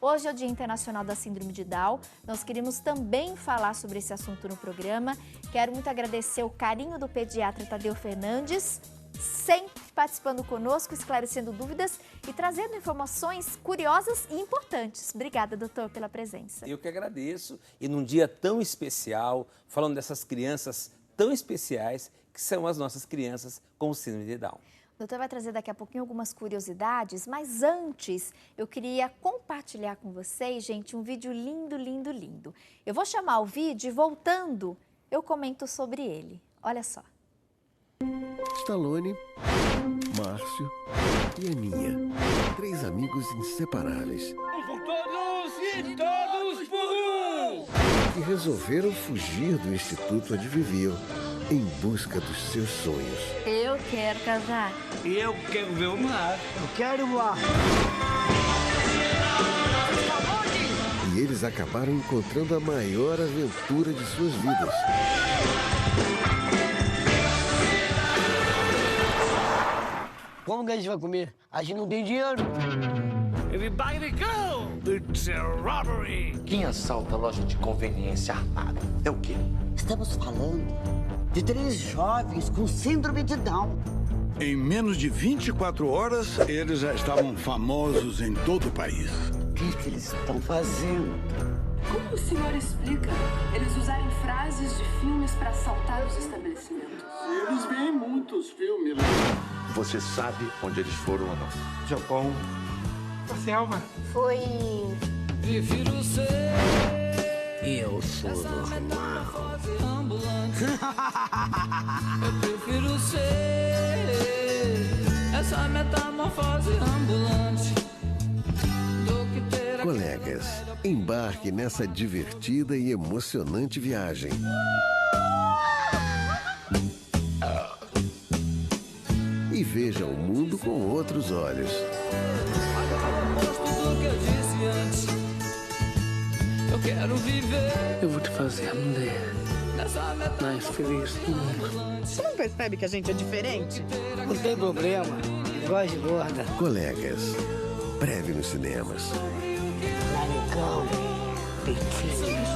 Hoje é o Dia Internacional da Síndrome de Down. Nós queremos também falar sobre esse assunto no programa. Quero muito agradecer o carinho do pediatra Tadeu Fernandes, sempre participando conosco, esclarecendo dúvidas e trazendo informações curiosas e importantes. Obrigada, doutor, pela presença. Eu que agradeço. E num dia tão especial, falando dessas crianças tão especiais, que são as nossas crianças com síndrome de Down. O doutor vai trazer daqui a pouquinho algumas curiosidades, mas antes eu queria compartilhar com vocês, gente, um vídeo lindo, lindo, lindo. Eu vou chamar o vídeo e voltando, eu comento sobre ele. Olha só. Stallone, Márcio e Aninha, 3 amigos inseparáveis. São todos e todos por um! Que resolveram fugir do instituto onde viviam, em busca dos seus sonhos. Eu quero casar. E eu quero ver o mar. Eu quero voar. E eles acabaram encontrando a maior aventura de suas vidas. Como que a gente vai comer? A gente não tem dinheiro. Everybody go! It's a robbery! Quem assalta a loja de conveniência armada é o quê? Estamos falando de 3 jovens com síndrome de Down. Em menos de 24 horas, eles já estavam famosos em todo o país. O que eles estão fazendo? Como o senhor explica eles usarem frases de filmes para assaltar os estabelecimentos? Eles veem muitos filmes. Você sabe onde eles foram ou não? Japão. Selma. Foi... Prefiro ser... Eu sou normal. Eu prefiro ser essa metamorfose ambulante do que ter a... Colegas, embarque nessa divertida e emocionante viagem. E veja o mundo com outros olhos. Eu quero viver. Eu vou te fazer mulher mais feliz do mundo. Você não percebe que a gente é diferente? Não tem problema. Gosto de gorda. Colegas, breve nos cinemas. Laricão. Tem filhos.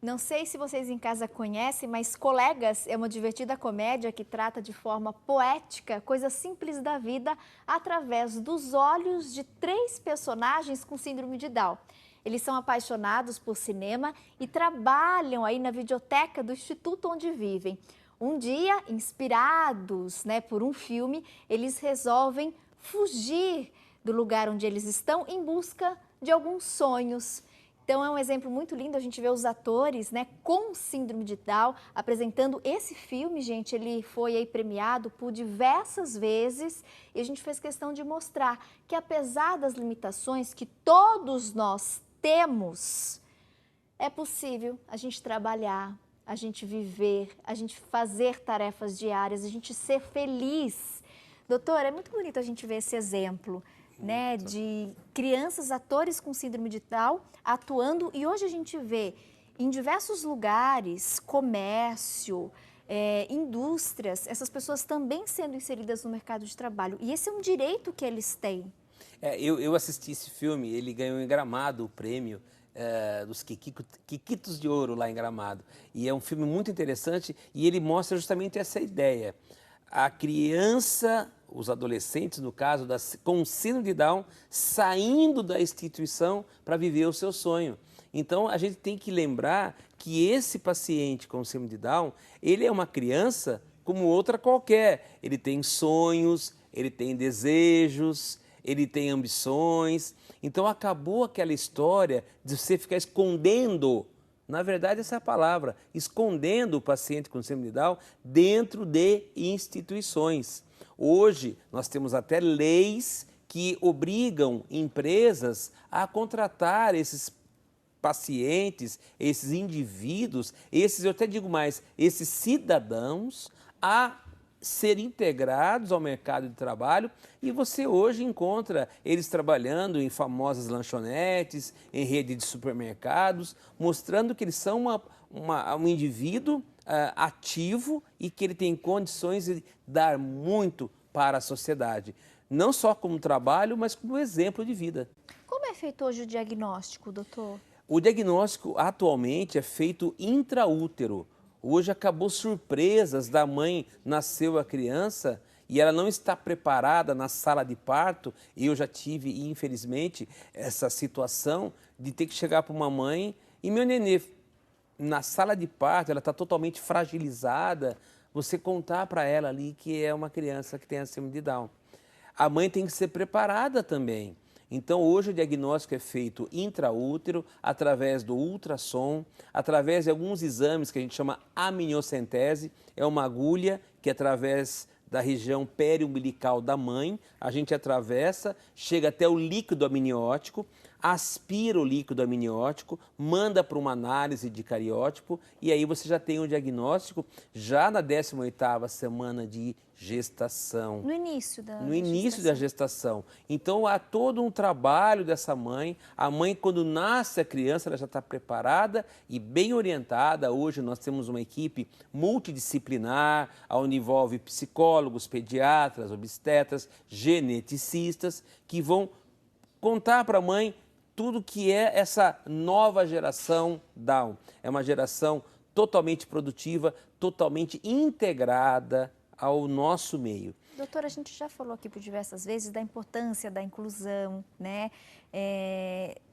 Não sei se vocês em casa conhecem, mas Colegas é uma divertida comédia que trata de forma poética coisas simples da vida através dos olhos de 3 personagens com síndrome de Down. Eles são apaixonados por cinema e trabalham aí na videoteca do instituto onde vivem. Um dia, inspirados, por um filme, eles resolvem fugir do lugar onde eles estão em busca de alguns sonhos. Então é um exemplo muito lindo, a gente vê os atores, com síndrome de Down apresentando esse filme, gente, ele foi aí premiado por diversas vezes e a gente fez questão de mostrar que apesar das limitações que todos nós temos, é possível a gente trabalhar, a gente viver, a gente fazer tarefas diárias, a gente ser feliz. Doutor, é muito bonito a gente ver esse exemplo. De crianças, atores com síndrome de Down atuando e hoje a gente vê em diversos lugares, comércio, indústrias, essas pessoas também sendo inseridas no mercado de trabalho e esse é um direito que eles têm. Eu assisti esse filme, ele ganhou em Gramado o prêmio dos Quiquitos de Ouro lá em Gramado e é um filme muito interessante e ele mostra justamente essa ideia. A criança, os adolescentes, no caso, com síndrome de Down, saindo da instituição para viver o seu sonho. Então, a gente tem que lembrar que esse paciente com síndrome de Down, ele é uma criança como outra qualquer. Ele tem sonhos, ele tem desejos, ele tem ambições. Então, acabou aquela história de você ficar escondendo. Na verdade, essa é a palavra, escondendo o paciente com síndrome de Down dentro de instituições. Hoje, nós temos até leis que obrigam empresas a contratar esses pacientes, esses indivíduos, eu até digo mais, esses cidadãos a ser integrados ao mercado de trabalho e você hoje encontra eles trabalhando em famosas lanchonetes, em rede de supermercados, mostrando que eles são um indivíduo ativo e que ele tem condições de dar muito para a sociedade. não só como trabalho, mas como exemplo de vida. Como é feito hoje o diagnóstico, doutor? O diagnóstico atualmente é feito intraútero. Hoje acabou surpresas da mãe, nasceu a criança e ela não está preparada na sala de parto. E eu já tive, infelizmente, essa situação de ter que chegar para uma mãe e meu nenê, na sala de parto, ela está totalmente fragilizada. Você contar para ela ali que é uma criança que tem a síndrome de Down. A mãe tem que ser preparada também. Então, hoje o diagnóstico é feito intraútero, através do ultrassom, através de alguns exames que a gente chama amniocentese. É uma agulha que, através da região periumbilical da mãe, a gente atravessa, chega até o líquido amniótico, aspira o líquido amniótico, manda para uma análise de cariótipo e aí você já tem o diagnóstico já na 18ª semana de gestação. No início da gestação. Então há todo um trabalho dessa mãe. A mãe, quando nasce a criança, ela já está preparada e bem orientada. Hoje nós temos uma equipe multidisciplinar, onde envolve psicólogos, pediatras, obstetras, geneticistas, que vão contar para a mãe tudo que é essa nova geração Down. É uma geração totalmente produtiva, totalmente integrada ao nosso meio. Doutora, a gente já falou aqui por diversas vezes da importância da inclusão, né?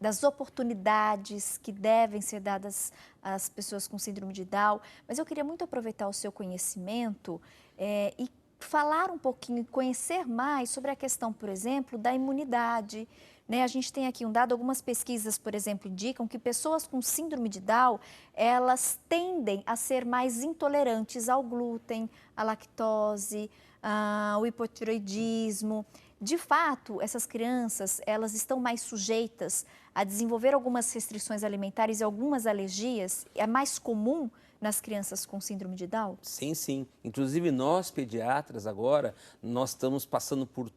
Das oportunidades que devem ser dadas às pessoas com síndrome de Down, mas eu queria muito aproveitar o seu conhecimento e falar um pouquinho, conhecer mais sobre a questão, por exemplo, da imunidade. A gente tem aqui um dado, algumas pesquisas, por exemplo, indicam que pessoas com síndrome de Down, elas tendem a ser mais intolerantes ao glúten, à lactose, ao hipotireoidismo. De fato, essas crianças, elas estão mais sujeitas a desenvolver algumas restrições alimentares e algumas alergias. É mais comum nas crianças com síndrome de Down? Sim, sim. Inclusive nós, pediatras, agora, nós estamos passando por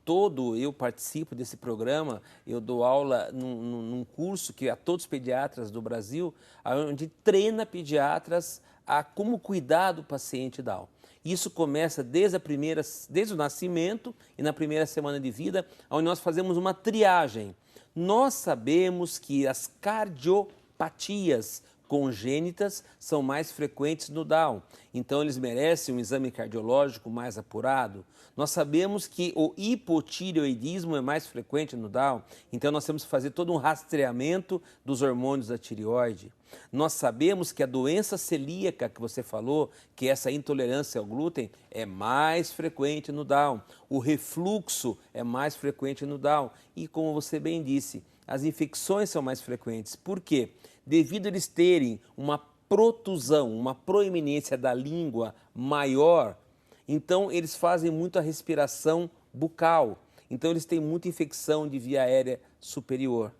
eu participo desse programa, eu dou aula num curso que a todos os pediatras do Brasil, onde treina pediatras a como cuidar do paciente Down. Isso começa desde o nascimento e na primeira semana de vida, onde nós fazemos uma triagem. Nós sabemos que as cardiopatias congênitas são mais frequentes no Down, então eles merecem um exame cardiológico mais apurado. Nós sabemos que o hipotireoidismo é mais frequente no Down, então nós temos que fazer todo um rastreamento dos hormônios da tireoide. Nós sabemos que a doença celíaca que você falou, que é essa intolerância ao glúten, é mais frequente no Down. O refluxo é mais frequente no Down. E como você bem disse, as infecções são mais frequentes. Por quê? Devido a eles terem uma protusão, uma proeminência da língua maior, então eles fazem muito a respiração bucal. Então eles têm muita infecção de via aérea superior.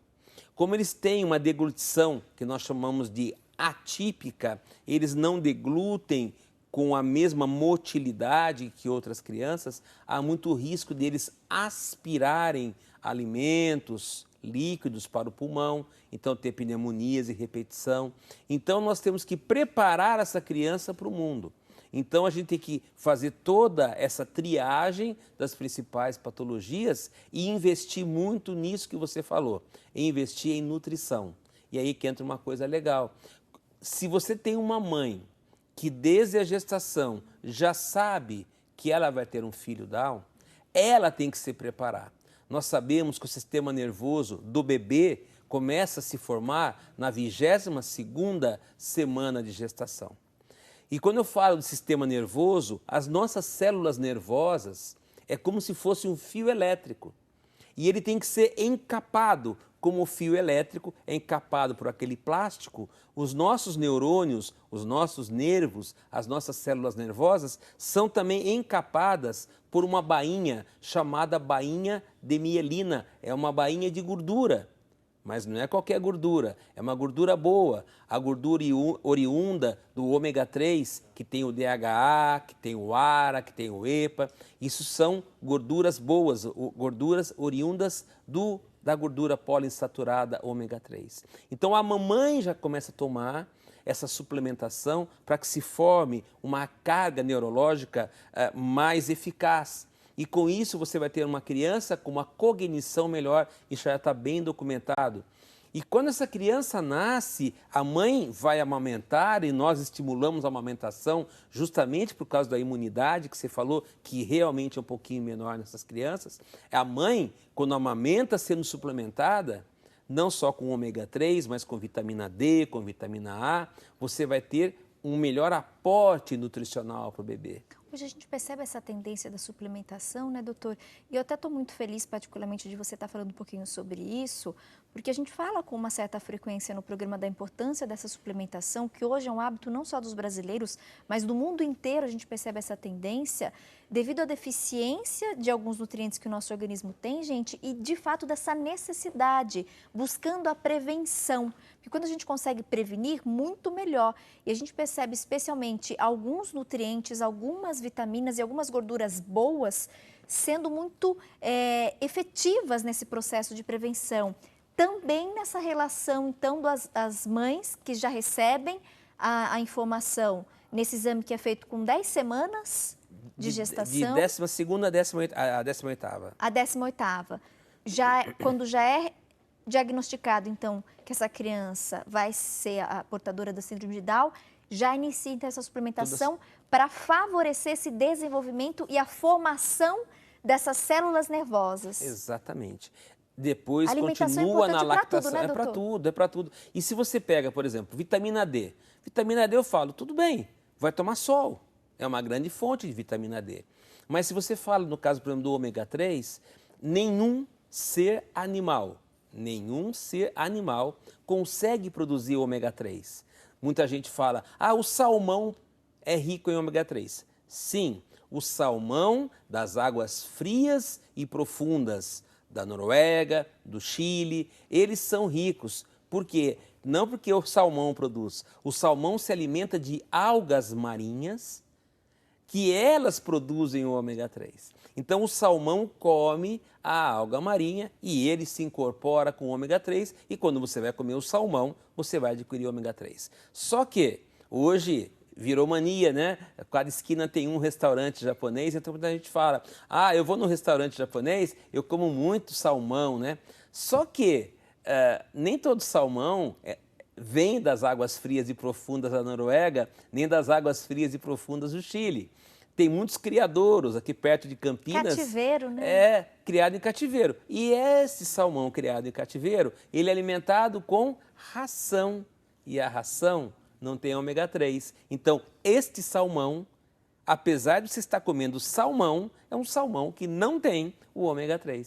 Como eles têm uma deglutição, que nós chamamos de atípica, eles não deglutem com a mesma motilidade que outras crianças, há muito risco deles aspirarem alimentos, líquidos para o pulmão, então ter pneumonias e repetição. Então nós temos que preparar essa criança para o mundo. Então a gente tem que fazer toda essa triagem das principais patologias e investir muito nisso que você falou, investir em nutrição. E aí que entra uma coisa legal. Se você tem uma mãe que desde a gestação já sabe que ela vai ter um filho Down, ela tem que se preparar. Nós sabemos que o sistema nervoso do bebê começa a se formar na 22ª semana de gestação. E quando eu falo de sistema nervoso, as nossas células nervosas é como se fosse um fio elétrico. E ele tem que ser encapado, como o fio elétrico é encapado por aquele plástico. Os nossos neurônios, os nossos nervos, as nossas células nervosas são também encapadas por uma bainha chamada bainha de mielina. É uma bainha de gordura, mas não é qualquer gordura, é uma gordura boa. A gordura oriunda do ômega 3, que tem o DHA, que tem o ARA, que tem o EPA. Isso são gorduras boas, gorduras oriundas da gordura poliinsaturada ômega 3. Então a mamãe já começa a tomar essa suplementação para que se forme uma carga neurológica mais eficaz. E com isso você vai ter uma criança com uma cognição melhor, isso já está bem documentado. E quando essa criança nasce, a mãe vai amamentar e nós estimulamos a amamentação justamente por causa da imunidade que você falou, que realmente é um pouquinho menor nessas crianças. A mãe, quando amamenta sendo suplementada, não só com ômega 3, mas com vitamina D, com vitamina A, você vai ter um melhor aporte nutricional para o bebê. Hoje a gente percebe essa tendência da suplementação, né, doutor? E eu até estou muito feliz, particularmente, de você estar falando um pouquinho sobre isso, porque a gente fala com uma certa frequência no programa da importância dessa suplementação, que hoje é um hábito não só dos brasileiros, mas do mundo inteiro a gente percebe essa tendência, devido à deficiência de alguns nutrientes que o nosso organismo tem, gente, e de fato dessa necessidade, buscando a prevenção. Porque quando a gente consegue prevenir, muito melhor. E a gente percebe especialmente alguns nutrientes, algumas vitaminas e algumas gorduras boas sendo muito efetivas nesse processo de prevenção. Também nessa relação, então, das mães que já recebem a informação nesse exame que é feito com 10 semanas de gestação. De 12ª a 18ª. A 18ª. Quando já é diagnosticado, então, que essa criança vai ser a portadora da síndrome de Down, já inicia, então, essa suplementação para favorecer esse desenvolvimento e a formação dessas células nervosas. Exatamente. Depois alimentação continua na lactação. Pra tudo, né, doutor? É para tudo. E se você pega, por exemplo, vitamina D. Vitamina D eu falo, tudo bem, vai tomar sol. É uma grande fonte de vitamina D. Mas se você fala, no caso, por exemplo, do ômega 3, nenhum ser animal consegue produzir ômega 3. Muita gente fala, o salmão é rico em ômega 3. Sim, o salmão das águas frias e profundas da Noruega, do Chile, eles são ricos. Por quê? Não porque o salmão produz. O salmão se alimenta de algas marinhas que elas produzem o ômega 3. Então o salmão come a alga marinha e ele se incorpora com o ômega 3 e quando você vai comer o salmão, você vai adquirir ômega 3. Só que hoje virou mania, né? Cada esquina tem um restaurante japonês, então muita gente fala, eu vou no restaurante japonês, eu como muito salmão, né? Só que nem todo salmão vem das águas frias e profundas da Noruega, nem das águas frias e profundas do Chile. Tem muitos criadouros aqui perto de Campinas. Cativeiro, né? Criado em cativeiro. E esse salmão criado em cativeiro, ele é alimentado com ração. E a ração não tem ômega 3. Então, este salmão, apesar de você estar comendo salmão, é um salmão que não tem o ômega 3.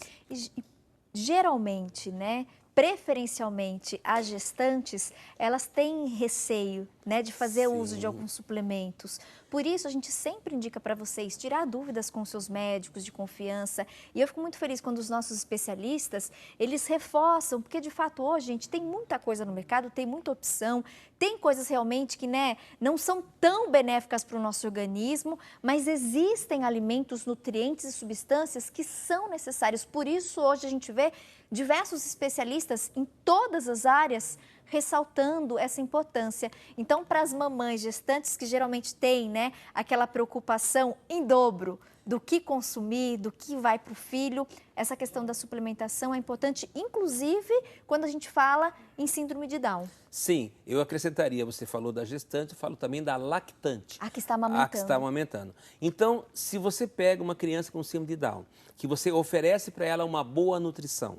Geralmente, né? Preferencialmente, as gestantes, elas têm receio, né, de fazer uso de alguns suplementos. Por isso, a gente sempre indica para vocês tirar dúvidas com seus médicos de confiança. E eu fico muito feliz quando os nossos especialistas, eles reforçam, porque de fato hoje, gente, tem muita coisa no mercado, tem muita opção, tem coisas realmente que, né, não são tão benéficas para o nosso organismo, mas existem alimentos, nutrientes e substâncias que são necessários. Por isso, hoje a gente vê diversos especialistas em todas as áreas ressaltando essa importância. Então, para as mamães gestantes que geralmente têm, né, aquela preocupação em dobro do que consumir, do que vai para o filho, essa questão da suplementação é importante, inclusive quando a gente fala em síndrome de Down. Sim, eu acrescentaria, você falou da gestante, eu falo também da lactante. A que está amamentando. A que está amamentando. Então, se você pega uma criança com síndrome de Down, que você oferece para ela uma boa nutrição,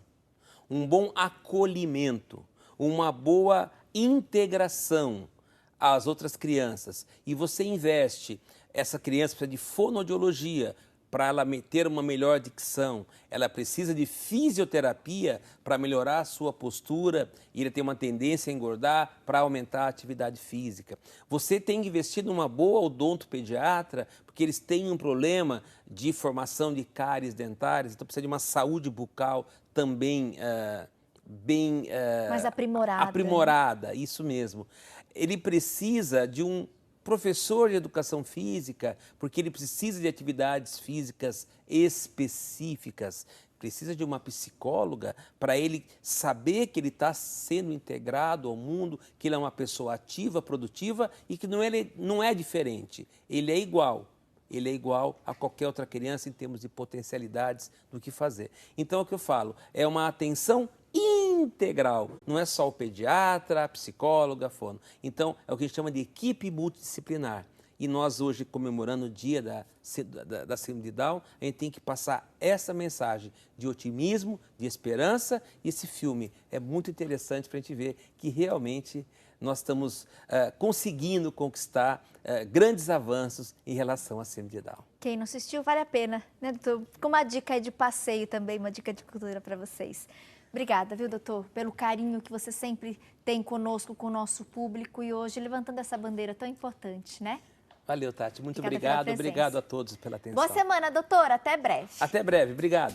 um bom acolhimento, uma boa integração às outras crianças e você investe, essa criança precisa de fonoaudiologia para ela ter uma melhor dicção, ela precisa de fisioterapia para melhorar a sua postura e ele tem uma tendência a engordar para aumentar a atividade física. Você tem que investir numa boa odontopediatra porque eles têm um problema de formação de cáries dentárias, então precisa de uma saúde bucal também mais aprimorada. Aprimorada, isso mesmo. Ele precisa de um professor de educação física, porque ele precisa de atividades físicas específicas. Precisa de uma psicóloga para ele saber que ele está sendo integrado ao mundo, que ele é uma pessoa ativa, produtiva e que não é diferente, ele é igual. ele é igual a qualquer outra criança em termos de potencialidades do que fazer. Então, é o que eu falo, é uma atenção integral, não é só o pediatra, a psicóloga, a fono. Então, é o que a gente chama de equipe multidisciplinar. E nós hoje, comemorando o dia da síndrome de Down, a gente tem que passar essa mensagem de otimismo, de esperança. E esse filme é muito interessante para a gente ver que realmente nós estamos conseguindo conquistar grandes avanços em relação à síndrome de Down. Quem não assistiu, vale a pena, né, doutor? Com uma dica aí de passeio também, uma dica de cultura para vocês. Obrigada, viu, doutor, pelo carinho que você sempre tem conosco, com o nosso público e hoje levantando essa bandeira tão importante, né? Valeu, Tati. Muito Obrigada obrigado. Obrigado a todos pela atenção. Boa semana, doutora. Até breve. Até breve. Obrigado.